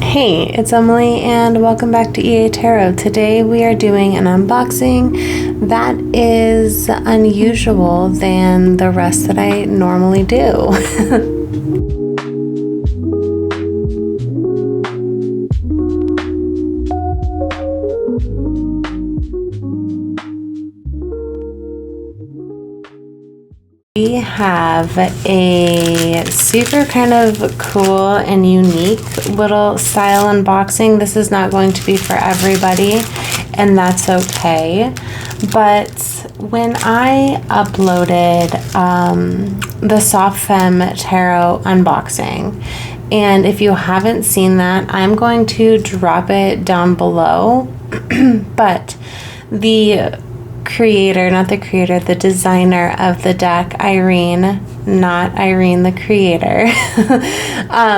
Hey, it's Emily and welcome back to EA Tarot. Today we are doing an unboxing that is unusual than the rest that I normally do. We have a super kind of cool and unique little style unboxing. This is not going to be for everybody, and that's okay. But when I uploaded the Soft Femme Tarot unboxing, and if you haven't seen that, I'm going to drop it down below. But the the designer of the deck, Irene, not Irene the creator,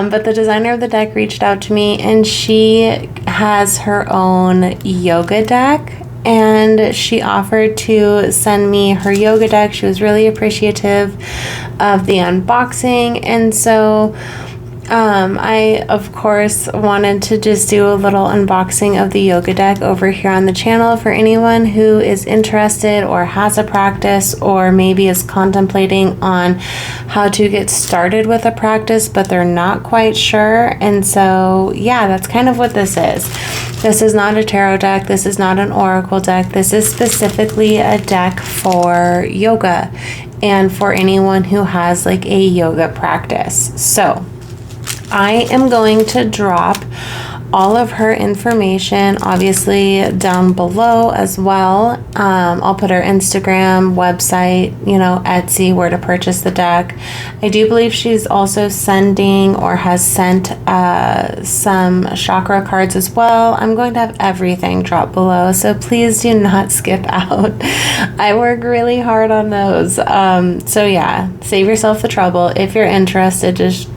but the designer of the deck reached out to me, and she has her own yoga deck, and she offered to send me her yoga deck. She was really appreciative of the unboxing, and so I, of course, wanted to just do a little unboxing of the yoga deck over here on the channel for anyone who is interested or has a practice or maybe is contemplating on how to get started with a practice, but they're not quite sure. And so, yeah, that's kind of what this is. This is not a tarot deck. This is not an oracle deck. This is specifically a deck for yoga and for anyone who has like a yoga practice. So I am going to drop all of her information obviously down below as well. I'll put her Instagram, website, Etsy, where to purchase the deck. I do believe she's also sending or has sent some chakra cards as well. I'm going to have everything dropped below, so please do not skip out. I work really hard on those. So yeah, save yourself the trouble. If you're interested, just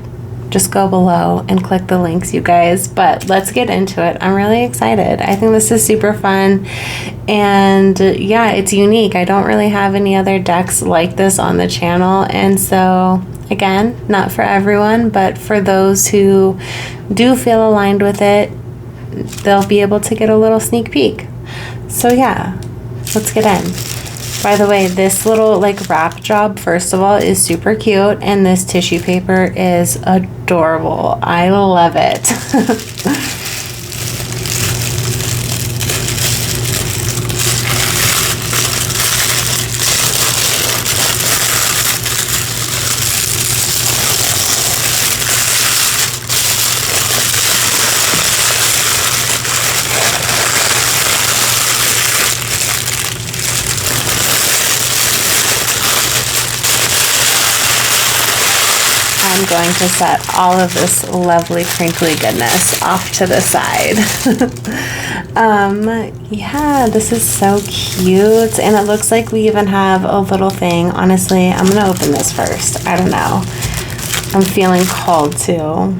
go below and click the links, you guys. But let's get into it. I'm really excited. I think this is super fun, and yeah, it's unique. I don't really have any other decks like this on the channel, and so again, not for everyone, but for those who do feel aligned with it, they'll be able to get a little sneak peek. So yeah, let's get in. By the way, this little wrap job, first of all, is super cute, and this tissue paper is adorable. I love it. I'm going to set all of this lovely crinkly goodness off to the side. Yeah, this is so cute, and it looks like we even have a little thing. Honestly, I'm gonna open this first. I don't know, I'm feeling called to.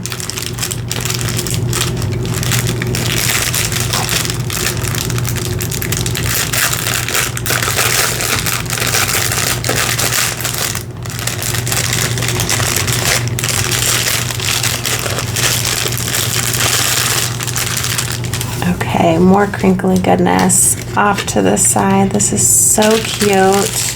Okay, more crinkly goodness off to the side. This is so cute.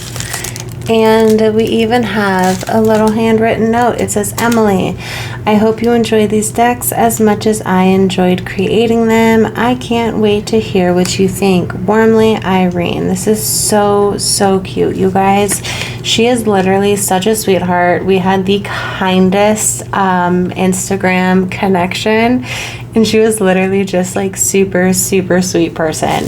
And we even have a little handwritten note. It says, Emily, I hope you enjoy these decks as much as I enjoyed creating them. I can't wait to hear what you think. Warmly, Irene. This is so, so cute, you guys. She is literally such a sweetheart. We had the kindest Instagram connection, and she was literally just super, super sweet person.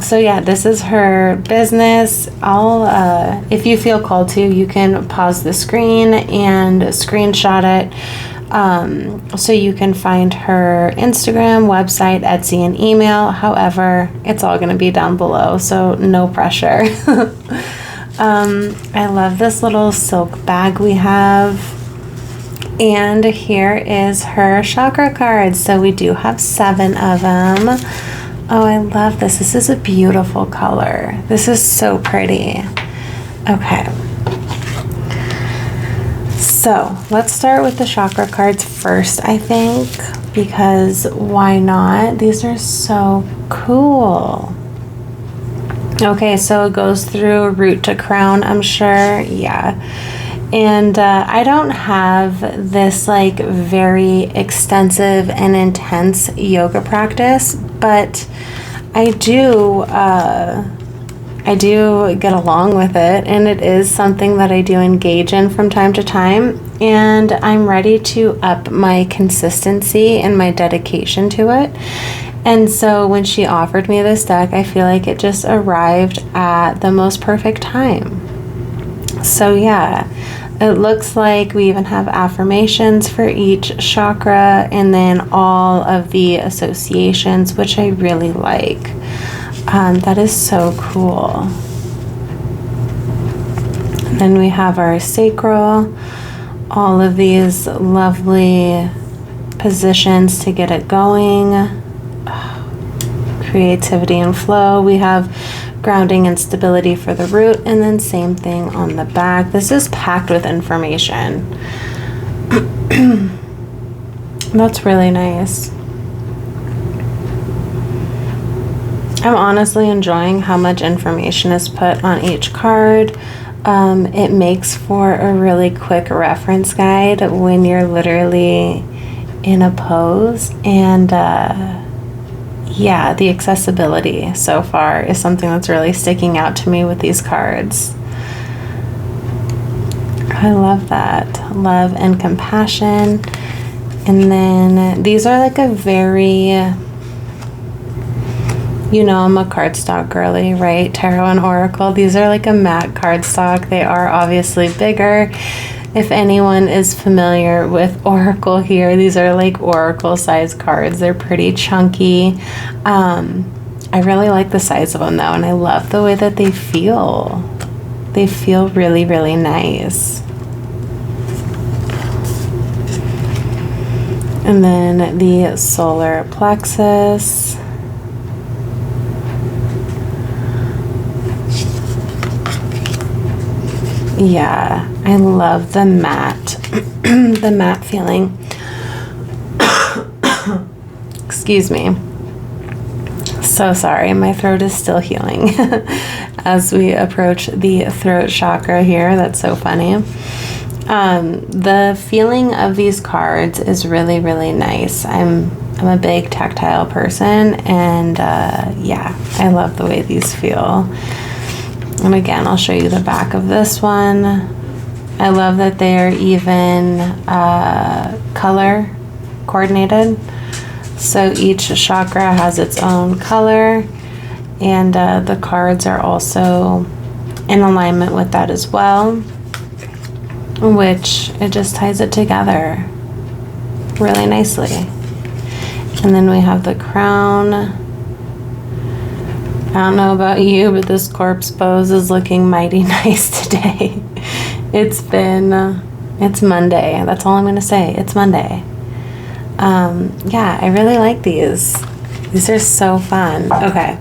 So yeah, this is her business. If you feel called to, you can pause the screen and screenshot it. So you can find her Instagram, website, Etsy, and email. However, it's all going to be down below, so no pressure. I love this little silk bag we have. And here is her chakra cards. So we do have 7 of them. Oh, I love this. This is a beautiful color. This is so pretty. Okay. So let's start with the chakra cards first, I think, because why not? These are so cool. Okay, so it goes through root to crown, I'm sure. Yeah. And I don't have this like very extensive and intense yoga practice, but I do get along with it, and it is something that I do engage in from time to time, and I'm ready to up my consistency and my dedication to it. And so when she offered me this deck, I feel like it just arrived at the most perfect time. So yeah, it looks like we even have affirmations for each chakra, and then all of the associations, which I really like. That is so cool. And then we have our sacral, all of these lovely positions to get it going. Creativity and flow. We have grounding and stability for the root, and then same thing on the back. This is packed with information. That's really nice. I'm honestly enjoying how much information is put on each card. It makes for a really quick reference guide when you're literally in a pose, and yeah, the accessibility so far is something that's really sticking out to me with these cards. I love that. Love and compassion. And then these are like a very, you know, I'm a cardstock girly, right? Tarot and Oracle. These are like a matte cardstock. They are obviously bigger. If anyone is familiar with Oracle here, these are like Oracle size cards. They're pretty chunky. I really like the size of them though, and I love the way that they feel. They feel really, really nice. And then the solar plexus. Yeah, I love the matte, the matte feeling. Excuse me. So sorry, my throat is still healing as we approach the throat chakra here. That's so funny. The feeling of these cards is really, really nice. I'm a big tactile person, and yeah, I love the way these feel. And again, I'll show you the back of this one. I love that they are even color coordinated. So each chakra has its own color, and the cards are also in alignment with that as well, which it just ties it together really nicely. And then we have the crown. I don't know about you, but this corpse pose is looking mighty nice today. It's Monday. That's all I'm going to say. It's Monday. Yeah, I really like these. These are so fun. Okay.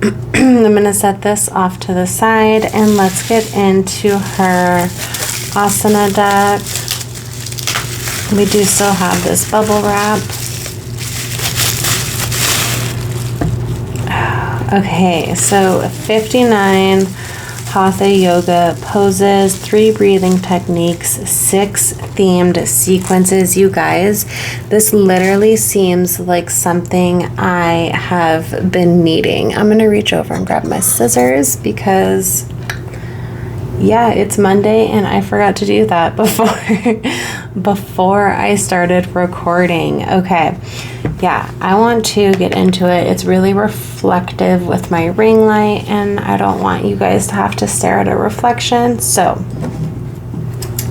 I'm going to set this off to the side, and let's get into her Asana deck. We do still have this bubble wrap. Okay, so 59 Hatha yoga poses, 3 breathing techniques, 6 themed sequences. You guys, this literally seems like something I have been needing. I'm gonna reach over and grab my scissors because yeah, it's Monday and I forgot to do that before I started recording. Okay, yeah, I want to get into it. It's really reflective with my ring light, and I don't want you guys to have to stare at a reflection. So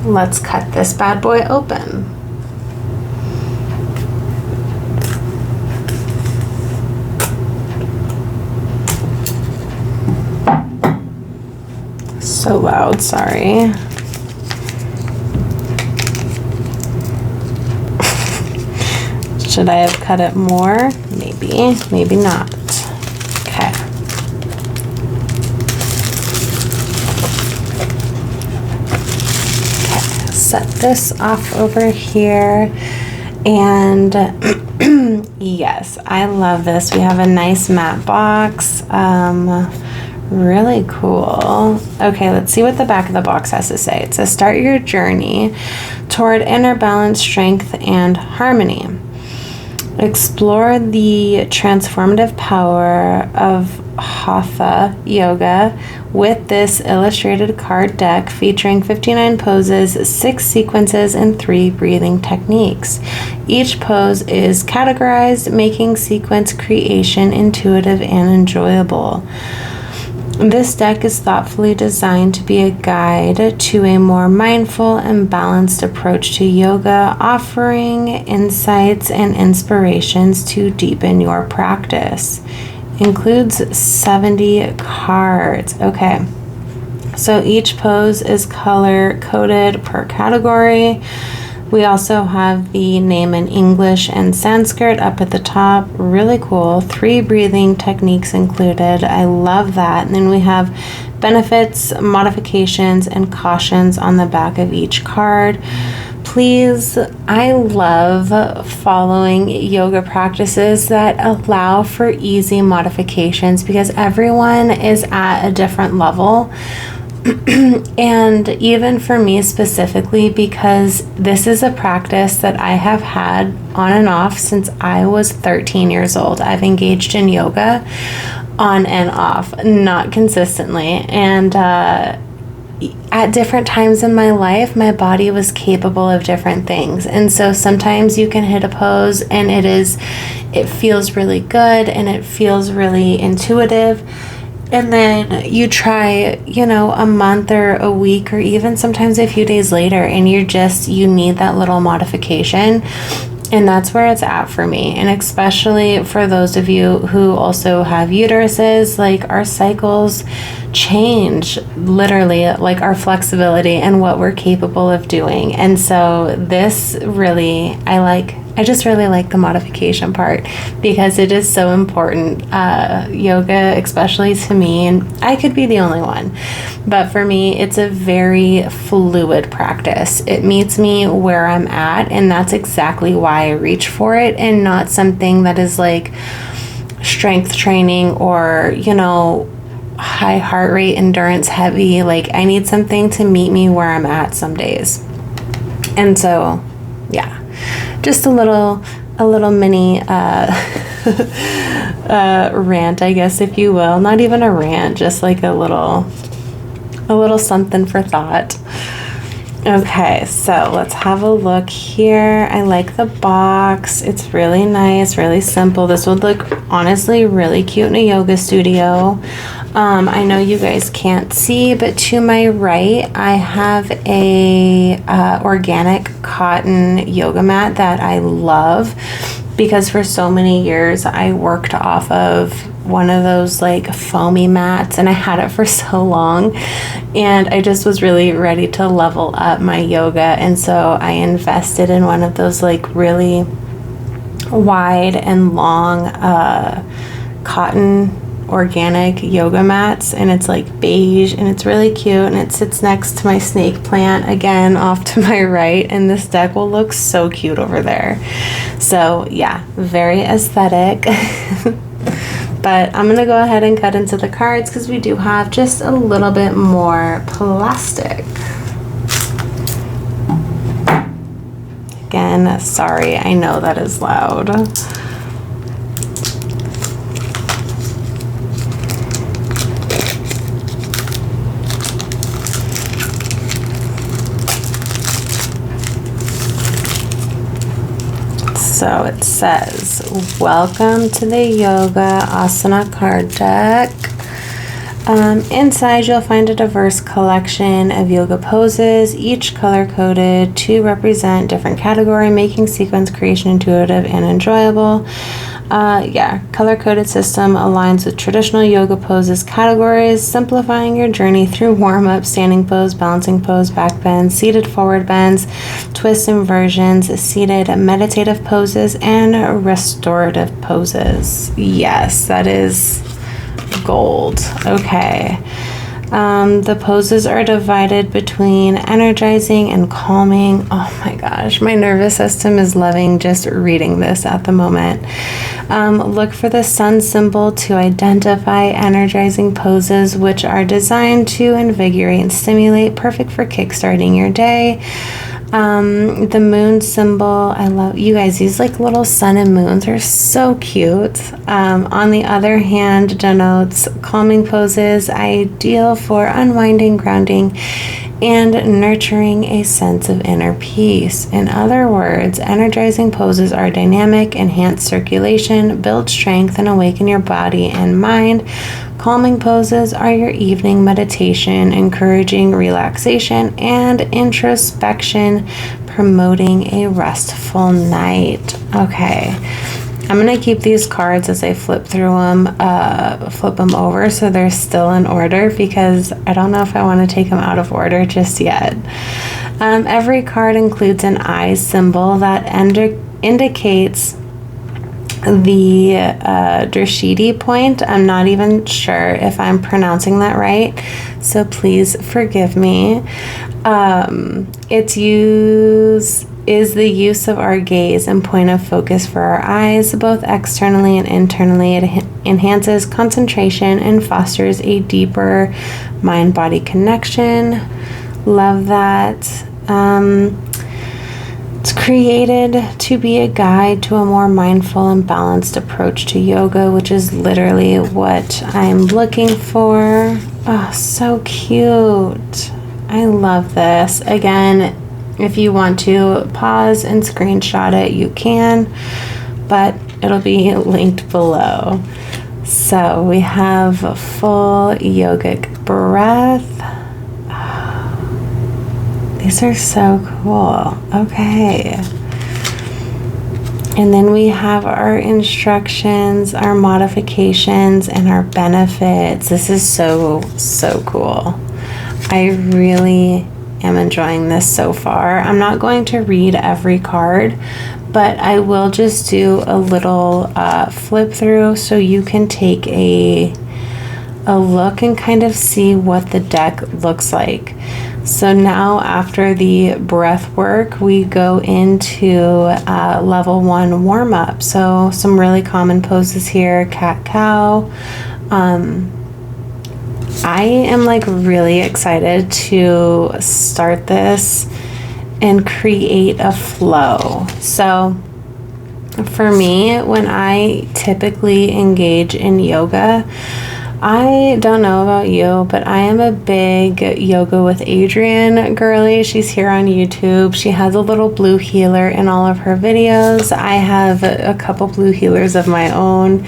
let's cut this bad boy open. So loud, sorry. Should I have cut it more? Maybe, maybe not. Okay. Okay, so set this off over here. And yes, I love this. We have a nice matte box. Really cool. Okay, let's see what the back of the box has to say. It says, start your journey toward inner balance, strength, and harmony. Explore the transformative power of Hatha Yoga with this illustrated card deck featuring 59 poses, 6 sequences, and 3 breathing techniques. Each pose is categorized, making sequence creation intuitive and enjoyable. This deck is thoughtfully designed to be a guide to a more mindful and balanced approach to yoga, offering insights and inspirations to deepen your practice. Includes 70 cards. Okay, so each pose is color coded per category. We also have the name in English and Sanskrit up at the top. Really cool. 3 breathing techniques included. I love that. And then we have benefits, modifications, and cautions on the back of each card. Please, I love following yoga practices that allow for easy modifications because everyone is at a different level. And even for me specifically, because this is a practice that I have had on and off since I was 13 years old. I've engaged in yoga on and off, not consistently. And at different times in my life, my body was capable of different things. And so sometimes you can hit a pose and it feels really good and it feels really intuitive. And then you try, a month or a week or even sometimes a few days later, and you need that little modification. And that's where it's at for me. And especially for those of you who also have uteruses, like our cycles change literally, like our flexibility and what we're capable of doing. And so this really, I just really like the modification part because it is so important. Yoga, especially to me, and I could be the only one, but for me, it's a very fluid practice. It meets me where I'm at, and that's exactly why I reach for it, and not something that is like strength training or, high heart rate, endurance heavy. Like I need something to meet me where I'm at some days. And so, yeah. Just a little mini rant, I guess, if you will. Not even a rant, just like a little something for thought. Okay, so let's have a look here. I like the box. It's really nice, really simple. This would look honestly really cute in a yoga studio. I know you guys can't see, but to my right, I have a organic cotton yoga mat that I love because for so many years I worked off of one of those like foamy mats, and I had it for so long, and I just was really ready to level up my yoga, and so I invested in one of those like really wide and long cotton organic yoga mats, and it's like beige and it's really cute, and it sits next to my snake plant again off to my right, and this deck will look so cute over there. So yeah, very aesthetic. But I'm gonna go ahead and cut into the cards because we do have just a little bit more plastic. Again, sorry, I know that is loud. So it says, welcome to the Yoga Asana card deck. Inside you'll find a diverse collection of yoga poses, each color-coded to represent different category, making sequence creation intuitive and enjoyable. Color-coded system aligns with traditional yoga poses categories, simplifying your journey through warm-up, standing pose, balancing pose, back bends, seated forward bends, twist inversions, seated meditative poses, and restorative poses. Yes, that is gold. Okay. The poses are divided between energizing and calming. Oh my gosh, my nervous system is loving just reading this at the moment. Look for the sun symbol to identify energizing poses, which are designed to invigorate and stimulate, perfect for kickstarting your day. The moon symbol, I love you guys, these like little sun and moons are so cute. On the other hand, denotes calming poses, ideal for unwinding, grounding, and nurturing a sense of inner peace. In other words, energizing poses are dynamic, enhance circulation, build strength, and awaken your body and mind. Calming poses are your evening meditation, encouraging relaxation and introspection, promoting a restful night. Okay, I'm going to keep these cards as I flip through them, flip them over so they're still in order, because I don't know if I want to take them out of order just yet. Every card includes an eye symbol that indicates the Drishti point. I'm not even sure if I'm pronouncing that right, so please forgive me. Its use is the use of our gaze and point of focus for our eyes, both externally and internally. It enhances concentration and fosters a deeper mind-body connection. Love that. It's created to be a guide to a more mindful and balanced approach to yoga, which is literally what I'm looking for. Oh, so cute. I love this. Again, if you want to pause and screenshot it, you can, but it'll be linked below. So we have full yogic breath. These are so cool. Okay. And then we have our instructions, our modifications, and our benefits. This is so, so cool. I really am enjoying this so far. I'm not going to read every card, but I will just do a little flip through so you can take a look and kind of see what the deck looks like. So now after the breath work, we go into level 1 warm up. So some really common poses here: cat cow. I am like really excited to start this and create a flow. So for me, when I typically engage in yoga, I don't know about you, but I am a big Yoga with Adriene girly. She's here on YouTube. She has a little blue healer in all of her videos. I have a couple blue healers of my own,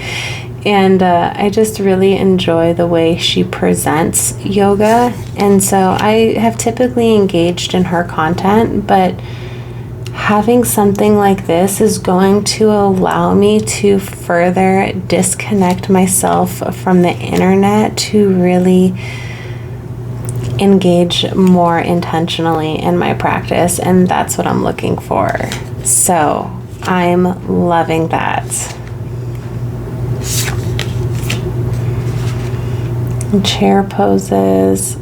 and I just really enjoy the way she presents yoga. And so I have typically engaged in her content, but having something like this is going to allow me to further disconnect myself from the internet to really engage more intentionally in my practice, and that's what I'm looking for. So I'm loving that. Chair poses.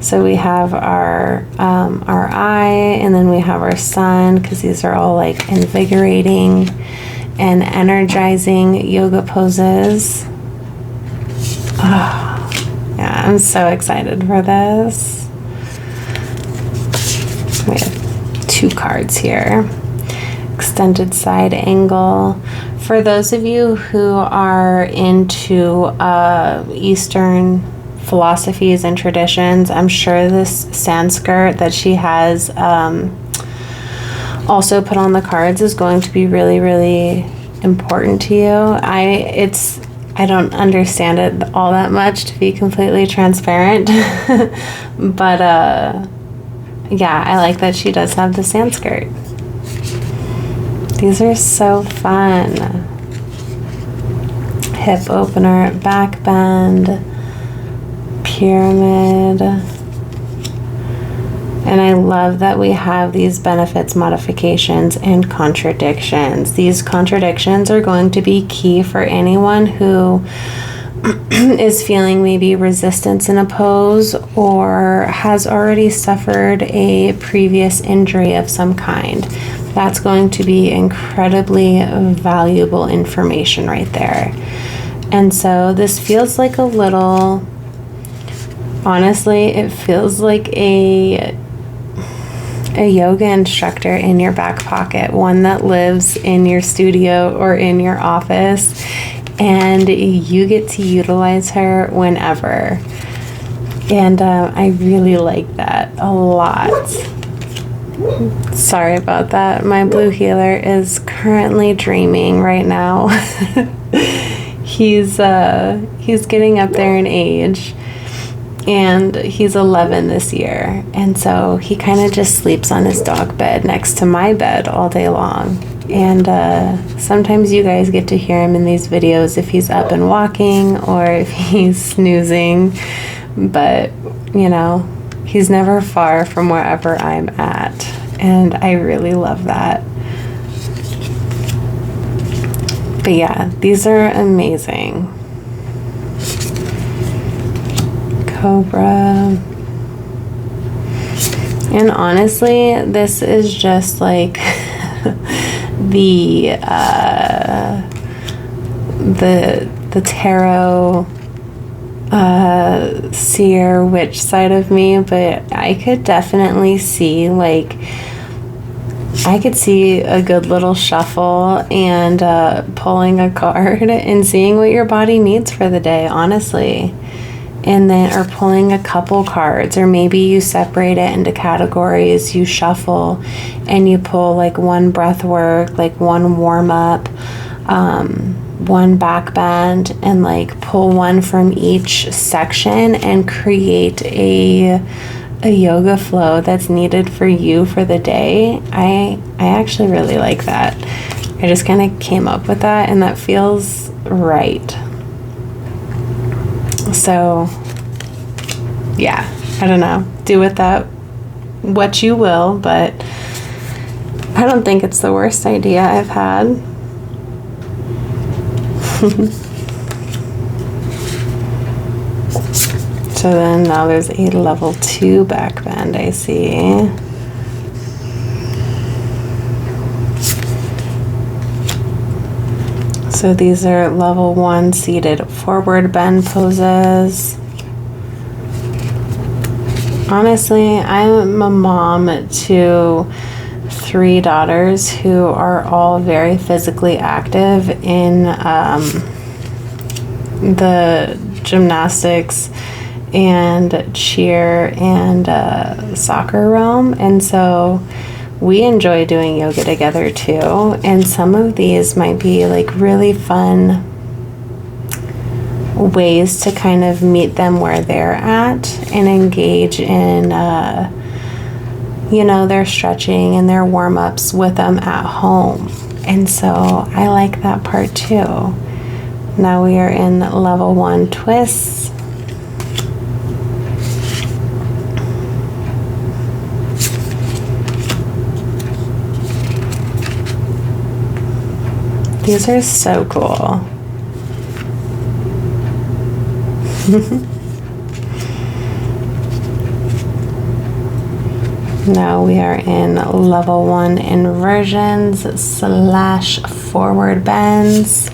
So we have our eye, and then we have our sun, because these are all like invigorating and energizing yoga poses. Oh, yeah, I'm so excited for this. We have 2 cards here. Extended side angle. For those of you who are into Eastern philosophies and traditions, I'm sure this Sanskrit that she has also put on the cards is going to be really, really important to you. I don't understand it all that much, to be completely transparent, but yeah, I like that she does have the Sanskrit. These are so fun. Hip opener, back bend, pyramid. And I love that we have these benefits, modifications, and contradictions. These contradictions are going to be key for anyone who is feeling maybe resistance in a pose or has already suffered a previous injury of some kind. That's going to be incredibly valuable information right there. And so this feels like a little, honestly, it feels like a yoga instructor in your back pocket, one that lives in your studio or in your office, and you get to utilize her whenever. And I really like that a lot. Sorry about that. My blue healer is currently dreaming right now. He's getting up there in age, and he's 11 this year, and so he kind of just sleeps on his dog bed next to my bed all day long. And sometimes you guys get to hear him in these videos if he's up and walking or if he's snoozing, but you know, he's never far from wherever I'm at, and I really love that. But yeah, these are amazing. Cobra. And honestly, this is just like the tarot seer witch side of me, but I could definitely see, like, I could see a good little shuffle and pulling a card and seeing what your body needs for the day, honestly. And then, or pulling a couple cards, or maybe you separate it into categories, you shuffle and you pull like one breath work, like one warm up, one back bend, and like pull one from each section and create a yoga flow that's needed for you for the day. I actually really like that. I just kind of came up with that, and that feels right. So yeah, I don't know, do with that what you will, but I don't think it's the worst idea I've had. So then now there's a level 2 back bend, I see. So these are level 1 seated forward bend poses. Honestly, I'm a mom to 3 daughters who are all very physically active in the gymnastics and cheer and soccer realm, and so we enjoy doing yoga together too. And some of these might be like really fun ways to kind of meet them where they're at and engage in you know, their stretching and their warm-ups with them at home. And so I like that part too. Now we are in level 1 twists. These are so cool. Now we are in level 1 inversions / forward bends.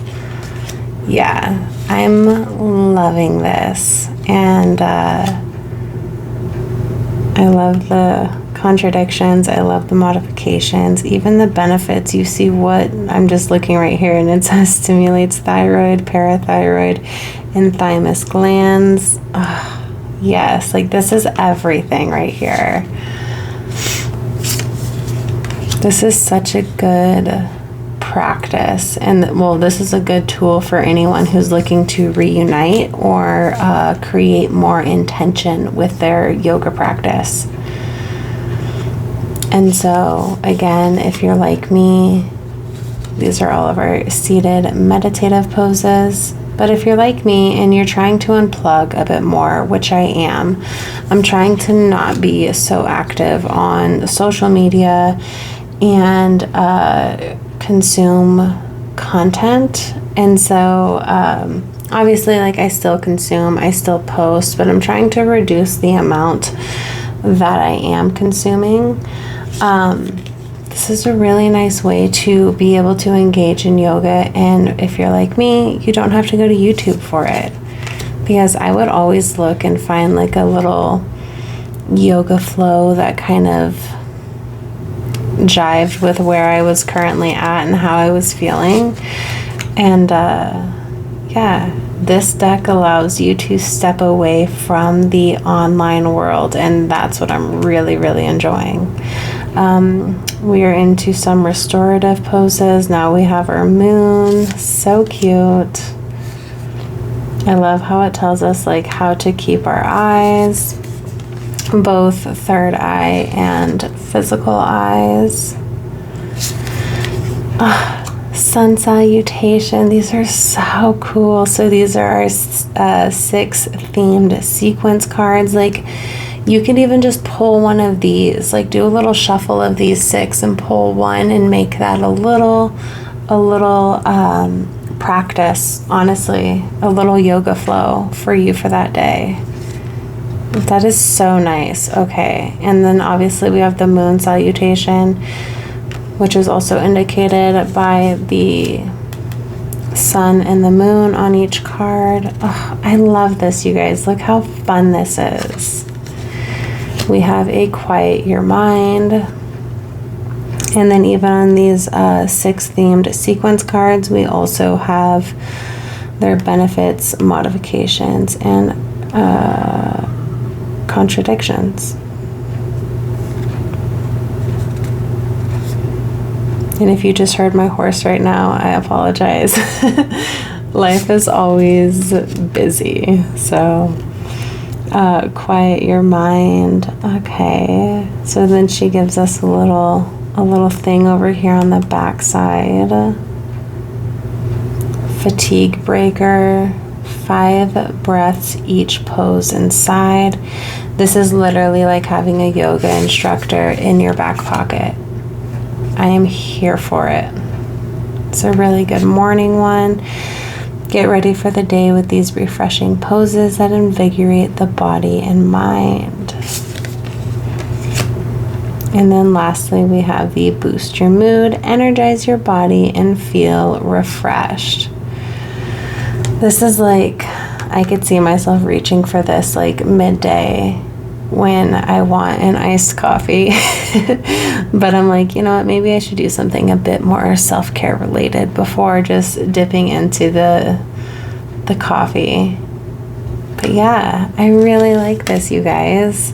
Yeah, I'm loving this, and I love the contradictions. I love the modifications, even the benefits. You see what I'm just looking right here, and it says stimulates thyroid, parathyroid, and thymus glands. Yes, like this is everything right here. This is such a good practice, and well, this is a good tool for anyone who's looking to reunite or create more intention with their yoga practice. And so again, if you're like me, these are all of our seated meditative poses. But if you're like me and you're trying to unplug a bit more, which I am, I'm trying to not be so active on social media and consume content. And so Obviously, like, I still consume, I still post, but I'm trying to reduce the amount that I am consuming. This is a really nice way to be able to engage in yoga, and if you're like me, you don't have to go to YouTube for it, because I would always look and find like a little yoga flow that kind of jived with where I was currently at and how I was feeling. And yeah, this deck allows you to step away from the online world, and that's what I'm really, really enjoying. We are into some restorative poses. Now we have our moon. So cute. I love how it tells us like how to keep our eyes, both third eye and physical eyes. Sun salutation. These are so cool. So these are our 6 themed sequence cards. Like, you can even just pull one of these, like do a little shuffle of these 6 and pull one and make that a little practice, honestly, a little yoga flow for you for that day. That is so nice. Okay, and then obviously we have the moon salutation, which is also indicated by the sun and the moon on each card. Oh, I love this, you guys. Look how fun this is. We have a quiet your mind. And then even on these 6 themed sequence cards, we also have their benefits, modifications, and contradictions. And if you just heard my horse right now, I apologize. Life is always busy. So quiet your mind. Okay, so then she gives us a little thing over here on the back side. Fatigue breaker, 5 breaths each pose inside. This is literally like having a yoga instructor in your back pocket. I am here for it. It's a really good morning one. Get ready for the day with these refreshing poses that invigorate the body and mind. And then lastly, we have the boost your mood, energize your body, and feel refreshed. This is like, I could see myself reaching for this like midday when I want an iced coffee. But I'm like, you know what, maybe I should do something a bit more self-care related before just dipping into the coffee. But yeah, I really like this, you guys.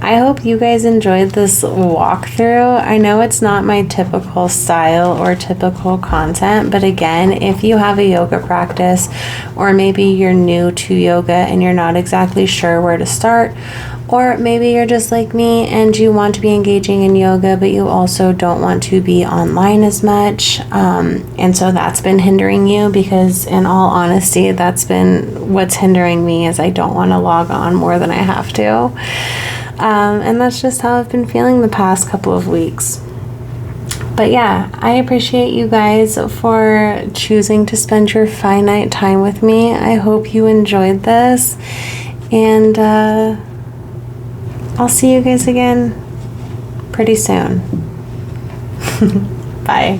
I hope you guys enjoyed this walkthrough. I know it's not my typical style or typical content, but again, if you have a yoga practice, or maybe you're new to yoga and you're not exactly sure where to start, or maybe you're just like me and you want to be engaging in yoga, but you also don't want to be online as much. And so that's been hindering you, because in all honesty, that's been what's hindering me, is I don't want to log on more than I have to. And that's just how I've been feeling the past couple of weeks. But yeah, I appreciate you guys for choosing to spend your finite time with me. I hope you enjoyed this. And I'll see you guys again pretty soon. Bye.